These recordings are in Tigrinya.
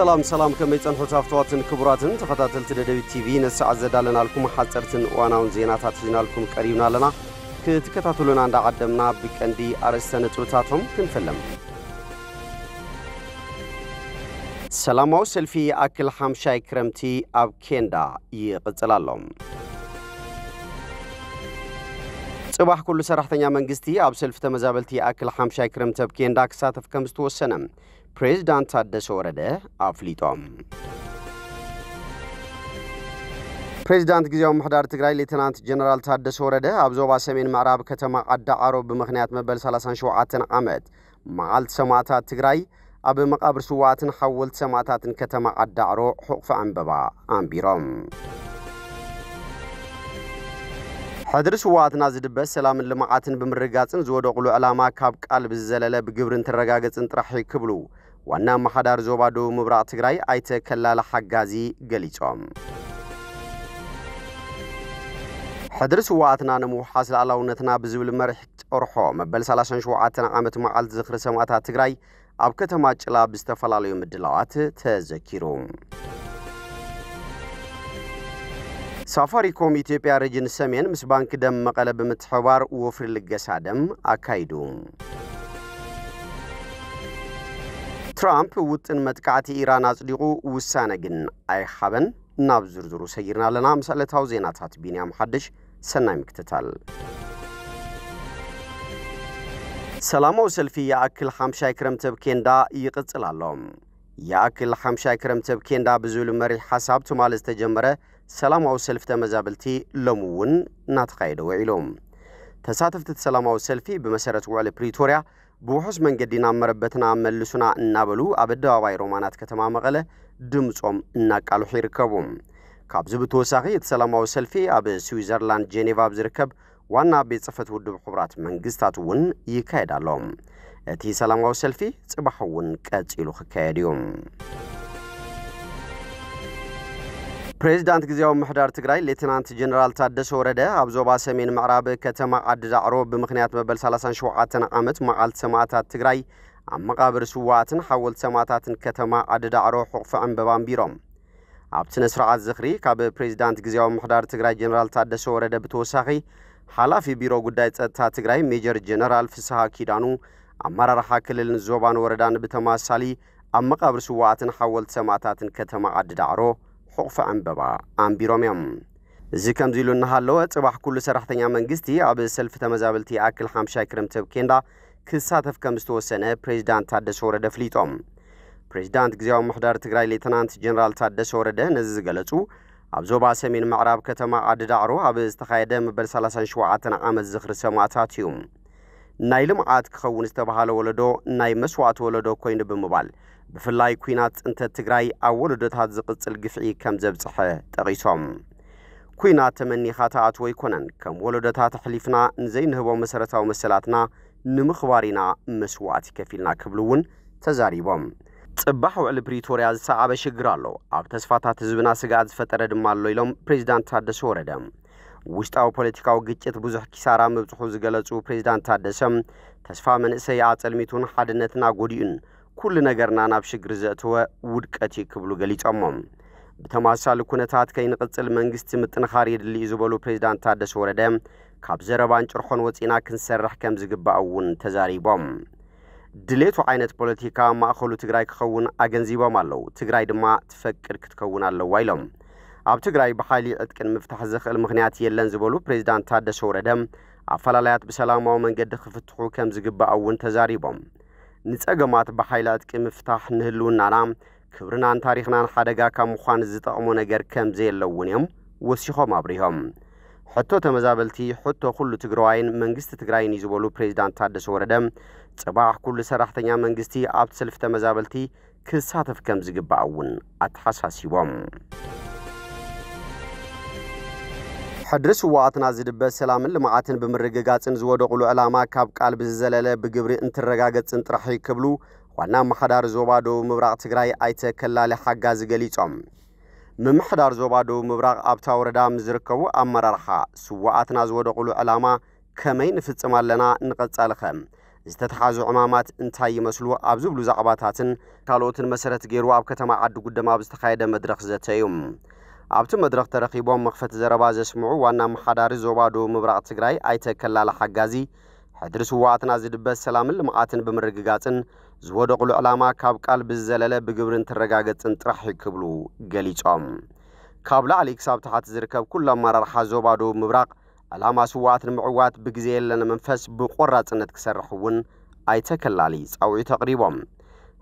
سلام كم يتصنحوا تافتواتن كبراتن تخطاتل تدبي تي في نسعى زدالنا لكم حصرتن واناون زيناتات زينا لكم قريبنا لنا كتكتاتلونا عند عدمنا بكندي أرستن تلوتاتهم كنفلم سلامو سلفي أكل حمشاي كرمتي أب كندا يقتلالهم صباح كل سرحتنيا منجستي أب سلف تمزابلتي أكل حمشاي كرمتي أب كندا كساتف كمستو السنة بريزيدنت تادسو ورده أفليتهم بريزيدنت جزيوم محدار تقرأي ليتنانت جنرال تادسو ورده أبزوبا سمين معراب كتما عدا عروب بمخنيات مبل 3 شوعاتن عمد معالت سماعتات تقرأي أب مقابر سواتن حولت سماعتات كتما عدا عرو حقف عنببا أنبيرهم حضر سوات نازد بس سلام اللمعاتن بمرقاتن زودو قلو علاما كابك قلب الزلالة بقبرن ترقاقتن ترحي كبلو وانا محدار زوبادو مبراق تقراي ايتا كلال حقازي قليتهم حضر سواتنا نمو حاصل علاونتنا بزول مرح ارحو مبال 3 شوعاتنا عامت معالت زخر سماعتات تقراي اب كتما چلا بستفلاليو مدلوات تذكيروم سافاريكوم إثيوبيا ريجن سمين مس بانك دم مقلب متحوار وفر لقسادم أكايدوم ترامب وطن متكعتي إيران أصدقو وسانقن أي حابن نابزر زرو سيرنا لنا مسألة هاوزينات هاتبيني محدش سنة مكتتال سلامو سلفي يأكل حمشاي كرمتب كندا يقتل اللهم يأكل حمشاي كرمتب كندا بزول مريح حساب تمال استجمره سلامو سلف تمزابلتي لمون ناتقايدو وعلوم تساتفت سلامو سلفي بمسارة وعلى بريتوريا بوحس من قدينا مربتنا ملسونا نابلو أبدا واي رومانات كتما مغالة دمتهم ناكالو حيركبهم كابزبتو ساقي سلامو سلفي أب سويزرلاند جينيفا بزركب وانا بيتصفت ودو بحبرات من قستاتون يكايد اللهم اتي سلامو سلفي تبحون كاتيلو خكايديوم بريزيدنت جزيوم محدار تقراي ليتنانت جنرال تادسو ورده أبزوبا سمين معراب كتما عدد عروب بمخنيات مبل 3 شوعاتن عامت معالت سماعتات تقراي عم مقابر سواتن حولت سماعتات كتما عدد عروب حقف عنببان بيروم عبتن سرعات زخري كاب بريزيدنت جزيوم محدار تقراي جنرال تادسو ورده بتوساخي حالافي بيرو قدايت تقراي ميجر جنرال فسها كيدانو عمارا رحا كلل نزوبان وردان بتماسالي عم مقابر سواتن حولت سماعتات كتما عدد عروب حقف عنببا أنبيروميم زي كم زيلو نهالو صباح كل سرحتنيا منجستي أب سلف تمزابلتي أكل حمشاي كرمتب كندا كساتف كمستو سنة بريزيدنت تادسو ورده فليتهم بريزيدنت جزيوم محدار تقراي ليتنانت جنرال تادسو ورده نزز قلتو أبزوبا سمين معراب كتما عدد عرو أب استخايده مبل 3 شوعاتنا عامت زخر سماعتاتيوم ناي لمعات كخون استبهالو ولدو ناي مسوات ولدو كوين بمبال بفلاي كوينات انت تقراي أول دتات زقص القفعي كم زبصحة تغيصهم كوينات تمني خاطعات ويكونن كم ولدتات حليفنا نزين هو مسارتها ومسلاتنا نمخوارينا مسوات كفيلنا كبلون تزاريبهم تصبحوا على بريتوريا صعبة شجرالو أب تسفاتات زبنا سقاد فترة دمالو يلوم بريزيدنت تادسو وردم وشتاو بوليتيكاو جيتشت بوزح كسارة مبتحو زقالتو بريزيدنت تادسم تسفا من إسياعات الميتون حادنتنا قوديون كل نجارنا نابش جرزته ودكتي قبلو قليت أمم بتماسال كونتات كين قتل منجست متنخاري اللي يزبلو بريزيدنت تادسو وردم كابزر بانش رخون وتينا كنسرح كم زقبا أون تزاريبهم دليتو عينت بوليتيكا ما أخلو تقراي كخون أجنزيبا مالو تقراي دما تفكر كتكون على وايلهم أب تقراي بحالي أتكن مفتاح زخل مغنياتي اللي نزبلو بريزيدنت تادسو وردم عفلالات بسلامة ومن قد خفتحو كم زقبا أون تزاريبهم نتأجمات بحيلات كمفتاح نهلونا نام كبرنا عن تاريخنا حدقا كمخان زتقمو نجر كم زي اللونيهم وسيخو مابريهم حتى تمزابلتي حتى كل تقراين منجست تقراين يزولو بريزيدنت تادسو وردم صباح كل سرحتنيا منجستي عبد سلف تمزابلتي كساتف كم زقبا أون أتحساسيوهم حدرس وعطنا زد بسلام لمعاتن بمرقاقاتن زودو قلو علاما كاب قلب الزلالة بقبري انت الرقاقاتن ترحي كبلو وانا محدار زوبادو مبراق تقراي ايتا كلالي حقا زقاليتهم من محدار زوبادو مبراق ابتا وردا مزركو امرارحا سوعاتنا زودو قلو علاما كمين فتسمال لنا نقصالخم ዝተተሓዙ ዕማማት እንታይ ይመስሉ ኣብ ዝብሉ ዛዕባታትን ካልኦትን መሰረት ገይሩ ኣብ ከተማ ዓዲ ጉደማ ዝተኻየደ መድረኽ ዘተዩ ኣብቲ መድረኽ ተረኺቦም መኽፈቲ ዘረባ ዘስምዑ ዋና መሓዳሪ ዞባ ደቡብ ምብራቕ ትግራይ ኣይተ ከላለ ሓጋዚ ሕድሪ ስዋዕትና ዝድበስ ሰላምን ልምዓትን ብምርግጋጽን ዝወደቑሉ ዕላማ ካብ ቃል ብዝዘለለ ብግብርን ትረጋገጽን ጥራሕ ክብሉ ገሊጾም ካብ ላዕሊ ክሳብ ታሕቲ ዝርከብ ኩሉ ኣመራርሓ ዞባ ደቡብ ምብራቕ ዕላማ ስዋዕትን ምዕዋት ብግዜ የለነ መንፈስ ብቆራጽነት ክሰርሕ እውን ኣይተ ከላሊ ጻውዒት ተቕሪቦም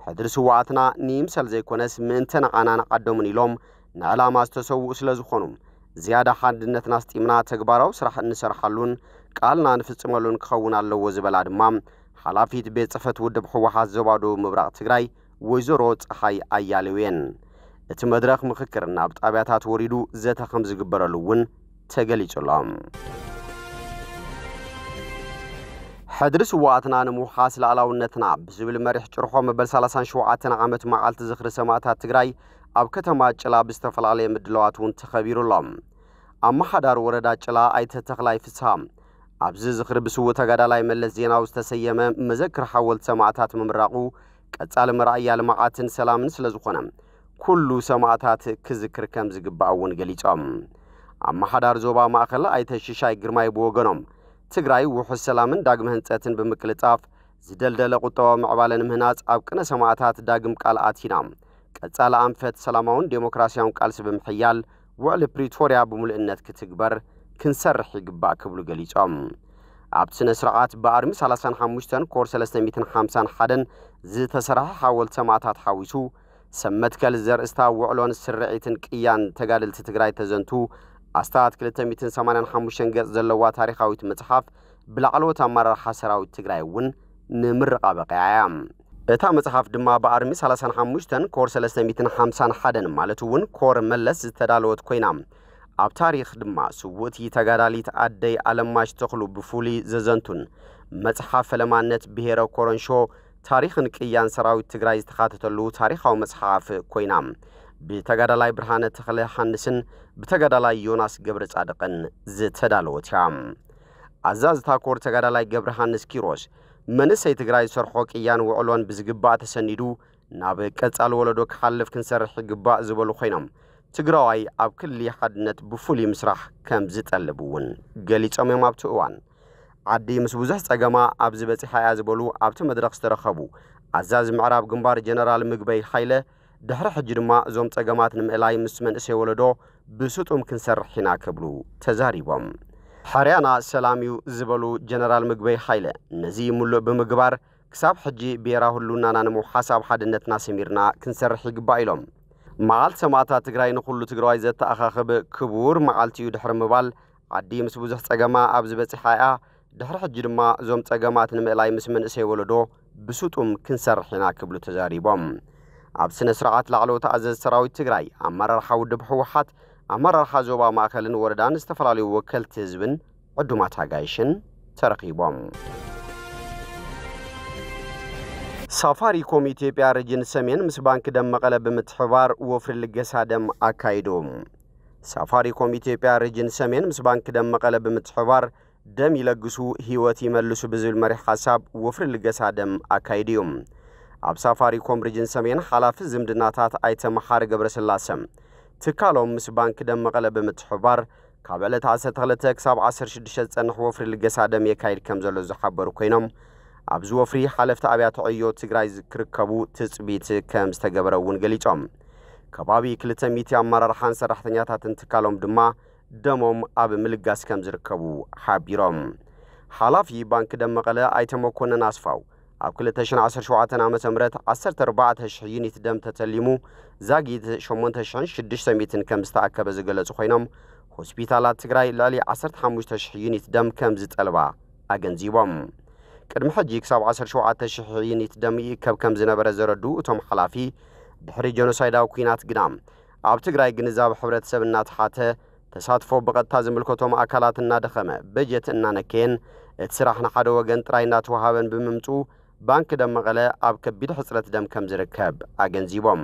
ሕድሪ ስዋዕትና ንይምሰል ዘይኮነስ ምእንተ ንዓና ንዓዶምን ኢሎም ንዕላማ ዝተሰውኡ ስለ ዝኾኑ ዝያዳ ሓድነትና ስጢምና ተግባራዊ ስራሕ እንሰርሓሉን ቃልና ንፍጽመሉን ክኸውን ኣለዎ ዝበላ ድማ ሓላፊት ቤት ጽሕፈት ውድብ ሕወሓት ዞባ ደቡብ ምብራቕ ትግራይ ወይዘሮ ፀሓይ ኣያሌውየን እቲ መድረኽ ምክክር ናብ ጣብያታት ወሪዱ ዘተ ከም ዝግበረሉ እውን ተገሊጹሎም ሕድሪ ስዋዕትና ንምውሓስ ላዕላውነትና ብዝብል መሪሕ ጭርሖ መበል 37 ዓመት መዓልቲ ዝኽሪ ሰማዕታት ትግራይ ኣብ ከተማ ጭላ ብዝተፈላለየ ምድለዋት እውን ተኸቢሩሎም ኣመሓዳሪ ወረዳ ጭላ ኣይተ ተኽላይ ፍስሓ ኣብዚ ዝኽሪ ብስውእ ተጋዳላይ መለስ ዜናዊ ዝተሰየመ መዘክር ሓወልቲ ሰማዕታት ምምራቑ ቀጻሊ መርኣያ ልምዓትን ሰላምን ስለ ዝኾነ ኩሉ ሰማዕታት ክዝክር ከም ዝግባእ እውን ገሊጾም ኣመሓዳሪ ዞባ ማእኸል ኣይተ ሽሻይ ግርማይ ብወገኖም ትግራይ ውሑስ ሰላምን ዳግመ ህንጸትን ብምቅልጣፍ ዝደልደለ ቁጠባዊ ምዕባለን ምህናጽ ኣብ ቅነ ሰማዕታት ዳግም ቃል ኣቲና ቀጻሊ ኣንፈት ሰላማውን ዴሞክራሲያውን ቃልሲ ብምሕያል ውዕሊ ፕሪቶሪያ ብምልእነት ክትግበር ክንሰርሕ ይግባእ ክብሉ ገሊጾም ኣብቲ ስነ ስርዓት ብኣርሚ 35 ኮር 351 ዝተሰርሐ ሓወልቲ ሰማዕታት ሓዊሱ ሰመትከል ዘርእስታ ውዕሎን ስርዒትን ቅያን ተጋድልቲ ትግራይ ተዘንቱ ኣስታት 285 ገጽ ዘለዋ ታሪኻዊት መጽሓፍ ብላዕለዎት ኣመራርሓ ሰራዊት ትግራይ እውን ንምርቓ በቂዓ እታ መጽሓፍ ድማ ብኣርሚ 35 ኮር 351 ማለት እውን ኮር መለስ ዝተዳለወት ኮይና ኣብ ታሪኽ ድማ ስውእቲ ተጋዳሊት ኣደይ ኣለማሽ ተኽሉ ብፍሉይ ዘዘንቱን መጽሓፍ ፈለማነት ብሄረ ኮረንሾ ታሪኽን ቅያን ሰራዊት ትግራይ ዝተኻተተሉ ታሪኻዊ መጽሓፍ ኮይና ብተጋዳላይ ብርሃነ ተኽለ ሓንስን ብተጋዳላይ ዮናስ ገብረ ጻድቅን ዝተዳለወት እያ ኣዛዝታ ኮር ተጋዳላይ ገብረ ሓንስ ኪሮስ መንሰይ ትግራይ ሰርሖ ቅያን ውዕሎን ብዝግባእ ተሰኒዱ ናብ ቀጻሊ ወለዶ ክሓልፍ ክንሰርሕ ይግባእ ዝበሉ ኮይኖም ትግራዋይ ኣብ ክልል ሓድነት ብፍሉይ ምስራሕ ከም ዝጠልብ እውን ገሊጾም እዮም ኣብቲ እዋን ዓዲ ምስ ብዙሕ ጸገማ ኣብ ዝበፂሓ እያ ዝበሉ ኣብቲ መድረኽ ዝተረኸቡ ኣዛዚ ምዕራብ ግንባር ጀነራል ምግበይ ሓይለ ድሕሪ ሕጂ ድማ እዞም ጸገማት ንምእላይ ምስ መንእሰይ ወለዶ ብስጡም ክንሰርሕ ኢና ክብሉ ተዛሪቦም ሓርያና ሰላም እዩ ዝበሉ ጀነራል ምግበይ ሓይለ ነዚ ሙሉእ ብምግባር ክሳብ ሕጂ ብሄራዊ ህልውናና ንምውሓስ ኣብ ሓድነትና ሰሚርና ክንሰርሕ ይግባእ ኢሎም መዓልቲ ሰማዕታት ትግራይ ንኹሉ ትግራዋይ ዘተኣኻኽብ ክቡር መዓልቲ እዩ ድሕሪ ምባል ዓዲ ምስ ብዙሕ ጸገማ ኣብ ዝበፂሓ እያ ድሕሪ ሕጂ ድማ እዞም ጸገማት ንምእላይ ምስ መንእሰይ ወለዶ ብስጡም ክንሰርሕ ኢና ክብሉ ተዛሪቦም ኣብ ስነ ስርዓት ላዕለዎት ኣዘዝቲ ሰራዊት ትግራይ ኣመራርሓ ውድብ ሕወሓት ኣመራርሓ ዞባ ማእከልን ወረዳን ዝተፈላለዩ ወከልቲ ህዝብን ዕዱማት ኣጋይሽን ተረኺቦም ሳፋሪኮም ኢትዮጵያ ሪጅን ሰሜን ምስ ባንክ ደም መቐለ ብምትሕባር ወፍሪ ልገሳ ደም ኣካይዶም ሳፋሪኮም ኢትዮጵያ ሪጅን ሰሜን ምስ ባንክ ደም መቐለ ብምትሕባር ደም ይለግሱ ህይወት ይመልሱ ብዝብል መሪሕ ሓሳብ ወፍሪ ልገሳ ደም ኣካይዶም ኣብ ሳፋሪኮም ሪጅን ሰሜን ሓላፊ ዝምድናታት ኣይተ መሓሪ ገብረስላሰም ትካሎም ምስ ባንክ ደም መቐለ ብምትሕባር ካብ ዕለት 12 ክሳብ 16 ዝጸንሕ ወፍሪ ልገሳ ደም የካይድ ከም ዘሎ ዝሓበሩ ኮይኖም ኣብዚ ወፍሪ ሓለፍቲ ኣብያተ ዕዮ ትግራይ ዝክርከቡ ትጽቢት ከም ዝተገበረ እውን ገሊጾም ከባቢ 200 ኣመራርሓን ሰራሕተኛታትን ትካሎም ድማ ደሞም ኣብ ምልጋስ ከም ዝርከቡ ሓቢሮም ሓላፊ ባንክ ደም መቐለ ኣይተ መኮነን ኣስፋው ኣብ 2017 ዓመተ ምህረት 14,000 ዩኒት ደም ተተሊሙ ዛጊት 8,600 ከም ዝተኣከበ ዝገለጹ ኮይኖም ሆስፒታላት ትግራይ ልዕሊ 15,000 ዩኒት ደም ከም ዝጠልባ ኣገንዚቦም ቅድሚ ሕጂ ክሳብ 17,000 ዩኒት ደም ይእከብ ከም ዝነበረ ዘረዱ እቶም ሓላፊ ድሕሪ ጀኖሳይዳዊ ኩናት ግና ኣብ ትግራይ ግንዛብ ሕብረተሰብ እናተሓተ ተሳትፎ ብቐጥታ ዝምልከቶም ኣካላት እናደኸመ በጀት እናነከየን እቲ ስራሕ ንሓደ ወገን ጥራይ እናተዋሃበን ብምምፁ ባንክ ደም መቐለ ኣብ ከቢድ ሕፅረት ደም ከም ዝርከብ ኣገንዚቦም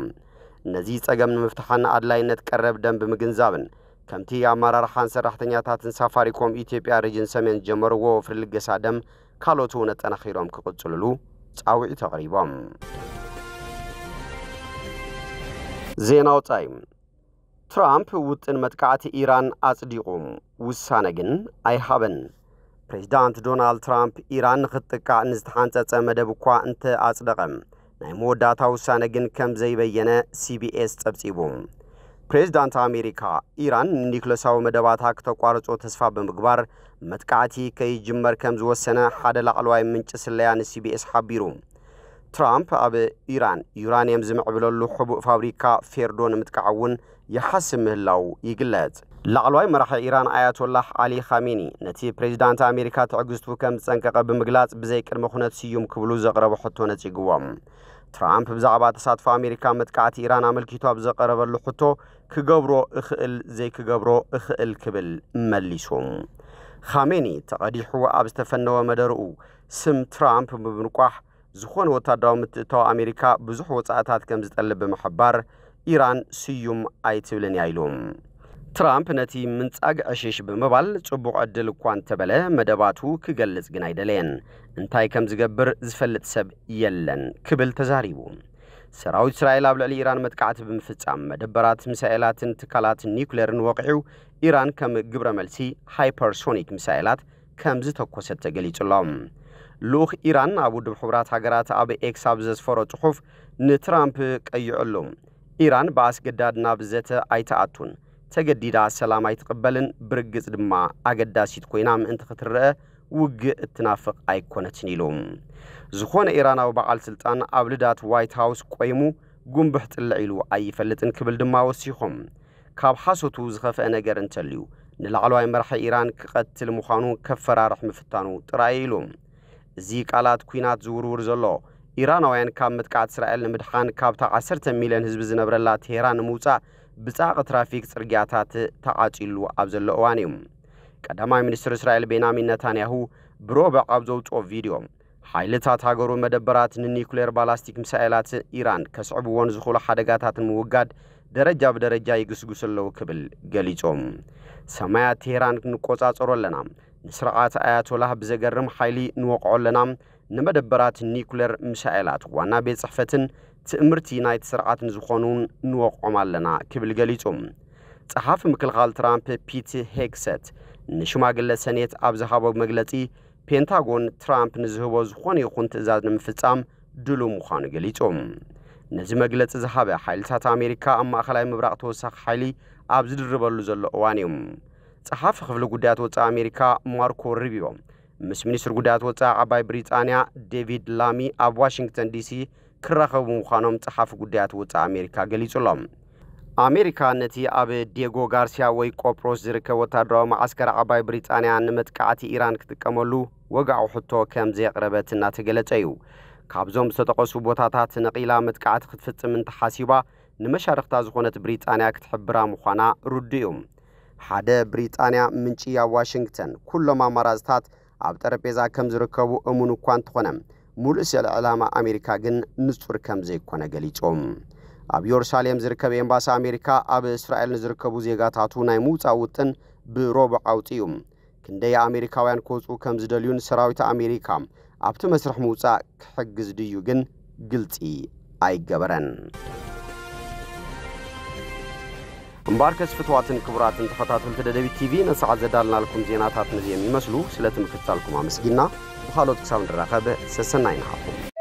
ነዚ ጸገም ንምፍታሕን ኣድላይነት ቀረብ ደም ብምግንዛብን ከምቲ ኣመራርሓን ሰራሕተኛታትን ሳፋሪኮም ኢትዮጵያ ሪጅን ሰሜን ጀመርዎ ወፍሪ ልገሳ ደም ካልኦቱ ነጠናኺሮም ክቕጽልሉ ጻውዒ ተቕሪቦም ዜናው ጻይ ትራምፕ ውጥን መጥቃዕቲ ኢራን አጽዲቁም ውሳነ ግን አይሃበን ፕሬዝዳንት ዶናልድ ትራምፕ ኢራን ንኽጥቃዕ ንዝተሓንጸጸ መደብ እኳ እንተ አጽደቐም ናይ መወዳእታ ውሳነ ግን ከም ዘይበየነ ሲቢኤስ ጸብጺቡ ፕሬዝዳንት አሜሪካ ኢራን ኒውክለሳዊ መደባታ ከተቋርጾ ተስፋ በምግባር መጥቃዕቲ ከይጅመር ከም ዝወሰነ ሓደ ላዕለዋይ ምንጭ ስለያ ንሲቢኤስ ሓቢሩ ትራምፕ ኣብ ኢራን ዩራኒየም ዝምዕብለሉ ሕቡእ ፋብሪካ ፌርዶ ንምጥቃዕውን يحسم ምህላው ይግለጽ ላዕለዋይ መራሒ ኢራን አያቶላህ አሊ ኻሜኒ ነቲ ፕሬዝዳንት አሜሪካ ተዕግስቱ ከም ጸንቀቀ ብምግላጽ ብዘይ ቅድመ ኩነት ስዩም ክብሉ ዘቕረበ ሕቶ ነጽይግዎም ትራምፕ ብዛዕባ ተሳትፎ አሜሪካ መጥቃዕቲ ኢራን አመልኪቱ ኣብ ዘቐረበሉ ሕቶ ክገብሮ እኽእል ዘይክገብሮ እኽእል ክብል መሊሱም ኻሜኒ ተቐዲሑ ኣብ ዝተፈነወ መደርኡ ስም ትራምፕ ብምንቋሕ ዝኾነ ወታደራዊ ምትእታው አሜሪካ ብዙሕ ወጻእታት ከም ዝጠልብ ብምሕባር ኢራን ስዩም አይትብልን ያይሉም ትራምፕ ነቲ ምንጻግ ዕሽሽ ብምባል ጽቡቕ ዕድል እኳ እንተበለ መደባቱ ክገልጽ ግን አይደለን እንታይ ከም ዝገብር ዝፈልጥ ሰብ የለን ክብል ተዛሪቡ ሰራዊት እስራኤል ኣብ ልዕሊ ኢራን መጥቃዕቲ ብምፍጻም መደበራት ሚሳኤላትን ትካላት ኒውክሌርን ወቂዑ ኢራን ከም ግብረ መልሲ ሃይፐርሶኒክ ሚሳኤላት ከም ዝተኮሰት ተገሊጹሎም ልኡኽ ኢራን ኣብ ውድብ ሕብራት ሃገራት ኣብ ኤክስ ኣብ ዘስፈሮ ጽሑፍ ንትራምፕ ቀይዑሎም ኢራን በአስገዳድና ብዘተ አይተአቱን ተገዲዳ ሰላም አይተቀበልን ብርግጽ ድማ አገዳሲት ኮይና ምእንቲ ክትረአ ውግእ እትናፍቅ አይኮነትን ኢሎም ዝኾነ ኢራናዊ በዓል ስልጣን ኣብ ልዳት ዋይት ሃውስ ቆይሙ ጉንብሕ ጥልዕ ኢሉ አይፈልጥን ክብል ድማ ወሲኾም ካብ ሓሶቱ ዝኸፈአ ነገር እንተልዩ ንላዕለዋይ መራሒ ኢራን ክቐትል ምዃኑ ከፈራርሕ ምፍታኑ ጥራይ ኢሎም እዚ ቃላት ኩናት ዝውርውር ዘሎ ኢራናውያን ካብ መጥቃዕቲ እስራኤል ንምድሓን ካብታ 10 ሚልዮን ህዝቢ ዝነብረላ ቴህራን ንምውፃእ ብጻዕቂ ትራፊክ ጽርግያታት ተዓጺሉ ኣብ ዘሎ እዋን እዩ ቀዳማይ ሚኒስትር እስራኤል ቤንያሚን ነታንያሁ ብሮብዕ ኣብ ዘውፅኦ ቪድዮ ሓይልታት ሃገሩ መደበራት ንኒውክሌር ባላስቲክ ሚሳኤላት ኢራን ከስዕብዎን ዝኽእሉ ሓደጋታትን ምውጋድ ደረጃ ብደረጃ ይግስግስለው ክብል ገሊጾም ሰማያት ቴህራን ንቆጻጸሮ ኣለና ንስርዓት አያቶላህ ብዘገርም ሓይሊ ንወቅዖ ኣለና ንመደበራት ኒውክሌር ሚሳኤላት ዋና ቤት ጽሕፈትን ትእምርቲ ናይት ስርዓትን ዝኾኑን ንወቅዖም ኣለና ክብል ገሊጾም ጸሓፊ ምክልኻል ትራምፕ ፒት ሄግሰት ንሽማግለ ሰኔት ኣብ ዝሃቦ መግለጺ ፔንታጎን ትራምፕ ንዝህቦ ዝኾነ ይኹን ትእዛዝ ንምፍጻም ድሉ ምዃኑ ገሊጾም ነዚ መግለጺ ዝሃበ ሓይልታት አሜሪካ ኣብ ማእኸላይ ምብራቕ ተወሳኺ ሓይሊ ኣብ ዝድርበሉ ዘሎ እዋን እዩ ጸሓፊ ክፍሊ ጉዳያት ወጻኢ አሜሪካ ማርኮ ሩቢዮ ምስ ሚኒስትር ጉዳያት ወጻኢ ዓባይ ብሪጣንያ ዴቪድ ላሚ ኣብ ዋሽንግተን ዲሲ ክራኸቡ ምዃኖም ጸሓፊ ጉዳያት ወጻኢ አሜሪካ ገሊጹሎም አሜሪካ ነቲ ኣብ ዲየጎ ጋርሲያ ወይ ቆጵሮስ ዝርከብ ወታደራዊ ማዓስከር ዓባይ ብሪጣንያ ንመጥቃዕቲ ኢራን ክትጥቀመሉ ወጋዑ ሕቶ ከም ዘቕረበት እናተገለጸ እዩ ካብዞም ዝተጠቐሱ ቦታታት ነቂላ መጥቃዕቲ ክትፍጽም እንተሓሲባ ንመሻርክታ ዝኾነት ብሪጣንያ ክትሕብራ ምዃና ሩድኡ እዩ ሓደ ብሪጣንያ ምንጪ ኣብ ዋሽንግተን ኩሎም ኣማራጽታት ኣብ ጠረጴዛ ከም ዝርከቡ እሙን እኳ እንተኾነ ሙሉእ ስለ ዕላማ አሜሪካ ግን ንጹር ከም ዘይኮነ ገሊጾም ኣብ ኢየሩሳሌም ዝርከብ ኤምባሲ አሜሪካ ኣብ እስራኤል ዝርከቡ ዜጋታቱ ናይ ምውጻእ ውጥን ብሮብዕ ኣውጽዩ ክንደይ አሜሪካውያን ክወጹ ከም ዝደልዩን ሰራዊት አሜሪካ ኣብቲ መስርሕ ምውጻእ ክሕግዝ ድዩ ግን ግልጺ ኣይገበረን እምባርከስ ፍትዋትን ክቡራትን ተኸታተልቲ ደደቢት ቲቪ ነሰዓት ዘዳልና ለኩም ዜናታት ነዚኦም ይመስሉ ስለትምክትታልኩም አመስጊና በኻሎት ክሳብ ንራኸብ ሰሰናይ ናሃኩም